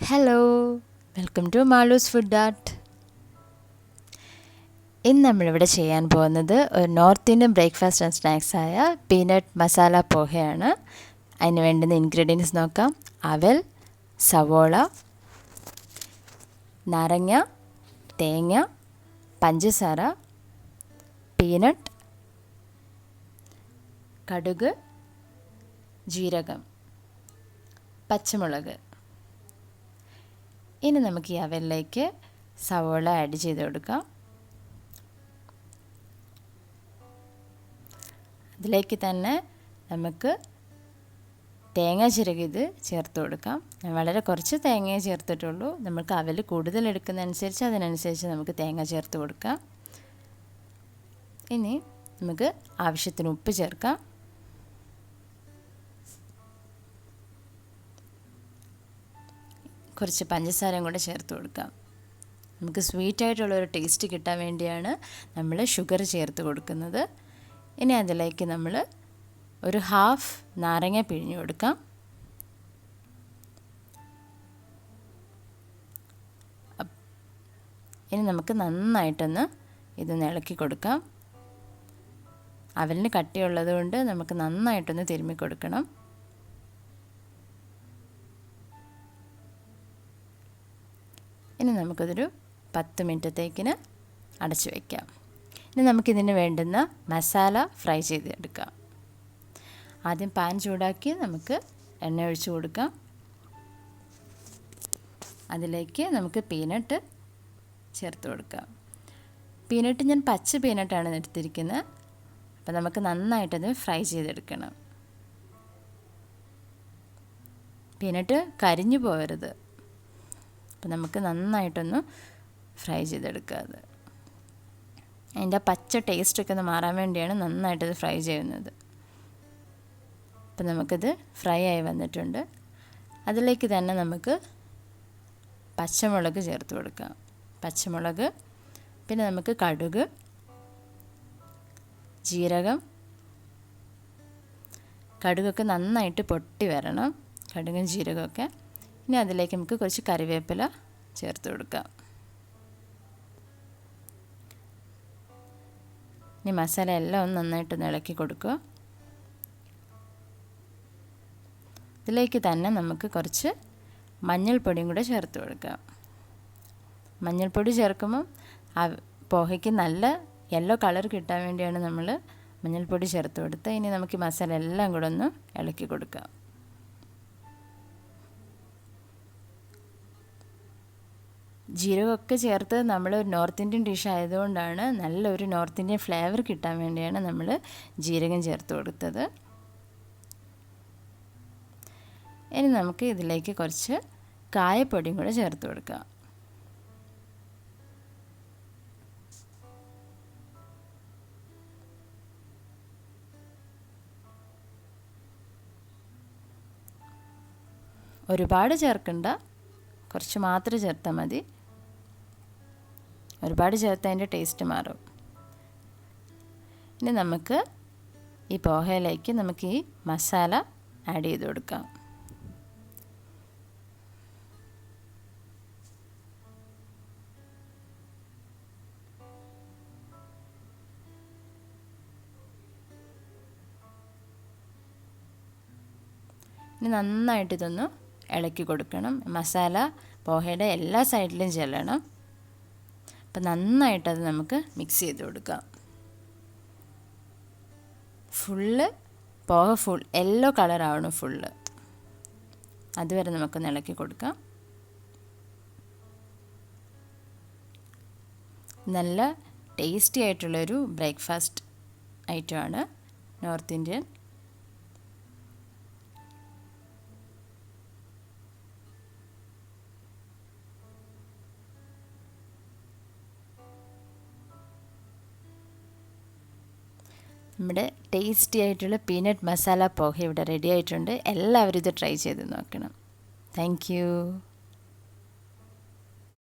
Hello, welcome to Maloos food art. ഇന്ന് നമ്മളിവിടെ ചെയ്യാൻ പോകുന്നത് ഒരു നോർത്ത് ഇന്ത്യൻ ബ്രേക്ക്ഫാസ്റ്റ് ആൻഡ് സ്നാക്സായ പീനട്ട് മസാല പോഹയാണ്. അതിന് വേണ്ടുന്ന ഇൻഗ്രീഡിയൻസ് നോക്കാം. അവൽ, സവോള, നാരങ്ങ, തേങ്ങ, പഞ്ചസാര, പീനട്ട്, കടുക്, ജീരകം, പച്ചമുളക്. ഇനി നമുക്ക് ഈ അവലിലേക്ക് സവോള ആഡ് ചെയ്ത് കൊടുക്കാം. അതിലേക്ക് തന്നെ നമുക്ക് തേങ്ങ ചിരകിയത് ചേർത്ത് കൊടുക്കാം. ഞാൻ വളരെ കുറച്ച് തേങ്ങയെ ചേർത്തിട്ടുള്ളൂ. നമുക്ക് അവൽ കൂടുതൽ എടുക്കുന്നതനുസരിച്ച് അതിനനുസരിച്ച് നമുക്ക് തേങ്ങ ചേർത്ത് കൊടുക്കാം. ഇനി നമുക്ക് ആവശ്യത്തിന് ഉപ്പ് ചേർക്കാം. കുറച്ച് പഞ്ചസാരയും കൂടെ ചേർത്ത് കൊടുക്കാം. നമുക്ക് സ്വീറ്റായിട്ടുള്ളൊരു ടേസ്റ്റ് കിട്ടാൻ വേണ്ടിയാണ് നമ്മൾ ഷുഗർ ചേർത്ത് കൊടുക്കുന്നത്. ഇനി അതിലേക്ക് നമ്മൾ ഒരു ഹാഫ് നാരങ്ങ പിഴിഞ്ഞ് കൊടുക്കാം. ഇനി നമുക്ക് നന്നായിട്ടൊന്ന് ഇതൊന്ന് ഇളക്കി കൊടുക്കാം. അവലിന് കട്ടിയുള്ളത് കൊണ്ട് നമുക്ക് നന്നായിട്ടൊന്ന് തിരുമ്മി കൊടുക്കണം. ഇനി നമുക്കതൊരു 10 മിനിറ്റത്തേക്കിന് അടച്ചു വയ്ക്കാം. ഇനി നമുക്കിതിന് വേണ്ടുന്ന മസാല ഫ്രൈ ചെയ്തെടുക്കാം. ആദ്യം പാൻ ചൂടാക്കി നമുക്ക് എണ്ണ ഒഴിച്ച് കൊടുക്കാം. അതിലേക്ക് നമുക്ക് പീനട്ട് ചേർത്ത് കൊടുക്കാം. പീനട്ട് ഞാൻ പച്ച പീനട്ടാണ് എടുത്തിരിക്കുന്നത്. അപ്പോൾ നമുക്ക് നന്നായിട്ടത് ഫ്രൈ ചെയ്തെടുക്കണം. പീനട്ട് കരിഞ്ഞു പോകരുത്. അപ്പോൾ നമുക്ക് നന്നായിട്ടൊന്ന് ഫ്രൈ ചെയ്തെടുക്കുക. അത് അതിൻ്റെ പച്ച ടേസ്റ്റൊക്കെ ഒന്ന് മാറാൻ വേണ്ടിയാണ് നന്നായിട്ടത് ഫ്രൈ ചെയ്യുന്നത്. അപ്പോൾ നമുക്കിത് ഫ്രൈ ആയി വന്നിട്ടുണ്ട്. അതിലേക്ക് തന്നെ നമുക്ക് പച്ചമുളക് ചേർത്ത് കൊടുക്കാം. പച്ചമുളക്, പിന്നെ നമുക്ക് കടുക്, ജീരകം. കടുകൊക്കെ നന്നായിട്ട് പൊട്ടി വരണം, കടുകും ജീരകമൊക്കെ. ഇനി അതിലേക്ക് നമുക്ക് കുറച്ച് കറിവേപ്പില ചേർത്ത് കൊടുക്കാം. ഇനി മസാല എല്ലാം ഒന്ന് നന്നായിട്ടൊന്ന് ഇളക്കി കൊടുക്കുക. ഇതിലേക്ക് തന്നെ നമുക്ക് കുറച്ച് മഞ്ഞൾപ്പൊടിയും കൂടെ ചേർത്ത് കൊടുക്കാം. മഞ്ഞൾപ്പൊടി ചേർക്കുമ്പം പോഹയ്ക്ക് നല്ല യെല്ലോ കളർ കിട്ടാൻ വേണ്ടിയാണ് നമ്മൾ മഞ്ഞൾപ്പൊടി ചേർത്ത് കൊടുത്തത്. ഇനി നമുക്ക് ഈ മസാല എല്ലാം കൂടെ ഒന്ന് ഇളക്കി കൊടുക്കാം. ജീരകമൊക്കെ ചേർത്ത് നമ്മൾ ഒരു നോർത്ത് ഇന്ത്യൻ ഡിഷ് ആയതുകൊണ്ടാണ്, നല്ലൊരു നോർത്ത് ഇന്ത്യൻ ഫ്ലേവർ കിട്ടാൻ വേണ്ടിയാണ് നമ്മൾ ജീരകം ചേർത്ത് കൊടുത്തത്. ഇനി നമുക്ക് ഇതിലേക്ക് കുറച്ച് കായപ്പൊടിയും കൂടെ ചേർത്ത് കൊടുക്കാം. ഒരുപാട് ചേർക്കണ്ട, കുറച്ച് മാത്രം ചേർത്താൽ മതി. ഒരുപാട് ചേർത്ത് അതിൻ്റെ ടേസ്റ്റ് മാറും. ഇനി നമുക്ക് ഈ പോഹയിലേക്ക് നമുക്ക് ഈ മസാല ആഡ് ചെയ്ത് കൊടുക്കാം. ഇനി നന്നായിട്ട് ഇതൊന്ന് ഇളക്കി കൊടുക്കണം. മസാല പോഹയുടെ എല്ലാ സൈഡിലും ചെല്ലണം. അപ്പം നന്നായിട്ടത് നമുക്ക് മിക്സ് ചെയ്ത് കൊടുക്കാം. പോഹ ഫുൾ യെല്ലോ കളറാവണം ഫുള്ള്. അതുവരെ നമുക്കൊന്ന് ഇളക്കി കൊടുക്കാം. നല്ല ടേസ്റ്റി ആയിട്ടുള്ളൊരു ബ്രേക്ക്ഫാസ്റ്റ് ഐറ്റമാണ് നോർത്ത് ഇന്ത്യൻ. നമ്മുടെ ടേസ്റ്റി ആയിട്ടുള്ള പീനട്ട് മസാല പോഹ ഇവിടെ റെഡി ആയിട്ടുണ്ട്. എല്ലാവരും ഇത് ട്രൈ ചെയ്ത് നോക്കണം. Thank U.